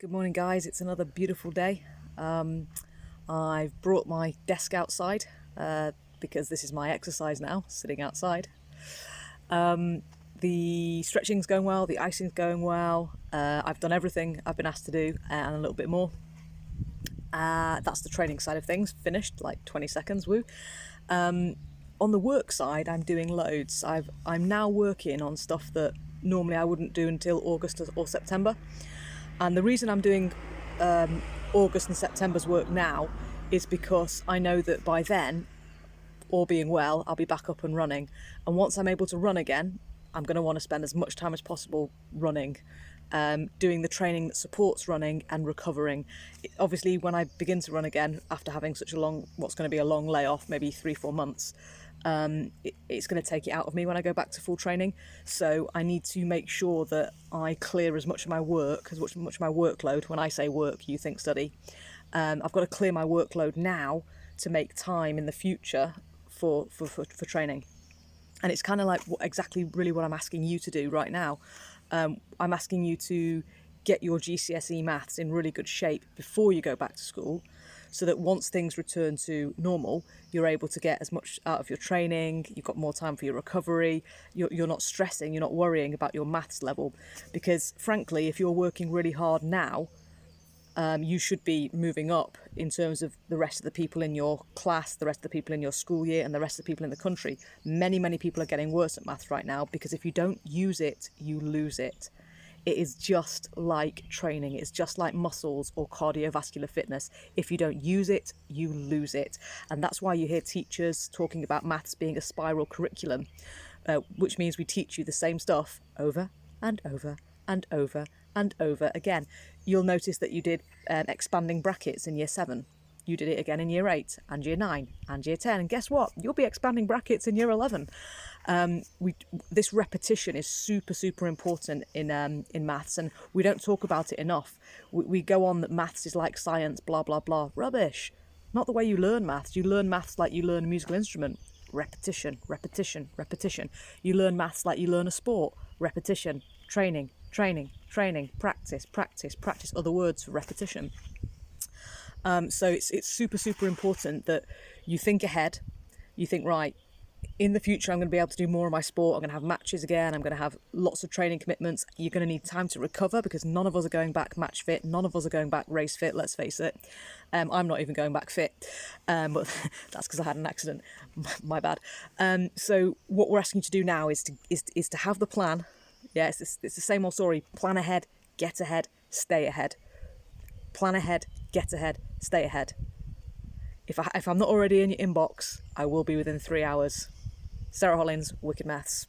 Good morning, guys. It's another beautiful day. I've brought my desk outside because this is my exercise now, sitting outside. The stretching's going well, the icing's going well. I've done everything I've been asked to do and a little bit more. That's the training side of things, finished, like 20 seconds, woo. On the work side, I'm doing loads. I'm now working on stuff that normally I wouldn't do until August or September. And the reason I'm doing August and September's work now is because I know that by then, all being well, I'll be back up and running. And once I'm able to run again, I'm going to want to spend as much time as possible running, doing the training that supports running and recovering. Obviously, when I begin to run again, after having such a long, what's going to be a long layoff, maybe 3-4 months, it's going to take it out of me when I go back to full training. So I need to make sure that I clear as much of my work, as much of my workload. When I say work, you think study. I've got to clear my workload now to make time in the future for training. And it's kind of like exactly really what I'm asking you to do right now. I'm asking you to get your GCSE Maths in really good shape before you go back to school, so that once things return to normal, you're able to get as much out of your training, you've got more time for your recovery, you're not stressing, you're not worrying about your maths level. Because frankly, if you're working really hard now, you should be moving up in terms of the rest of the people in your class, the rest of the people in your school year, and the rest of the people in the country. Many people are getting worse at maths right now because if you don't use it, you lose it. It is just like training. It's just like muscles or cardiovascular fitness. If you don't use it, you lose it. And that's why you hear teachers talking about maths being a spiral curriculum, which means we teach you the same stuff over and over and over and over again. You'll notice that you did expanding brackets in year 7. You did it again in year 8 and year 9 and year 10. And guess what? You'll be expanding brackets in year 11. This repetition is super important in maths, and we don't talk about it enough. We go on that maths is like science, blah, blah, blah. Rubbish. Not the way you learn maths. You learn maths like you learn a musical instrument. Repetition, repetition, repetition. You learn maths like you learn a sport. Repetition, training, training, training, practice, practice, practice. Other words for repetition. So it's super important that you think ahead. You think, right, in the future I'm going to be able to do more of my sport. I'm going to have matches again. I'm going to have lots of training commitments. You're going to need time to recover because none of us are going back match fit. None of us are going back race fit, let's face it. I'm not even going back fit, but that's because I had an accident. My bad. So what we're asking you to do now is to have the plan. Yeah, it's the same old story. Plan ahead, get ahead, stay ahead. Plan ahead, get ahead, stay ahead. If I'm not already in your inbox, I will be within 3 hours. Sarah Hollins, Wicked Maths.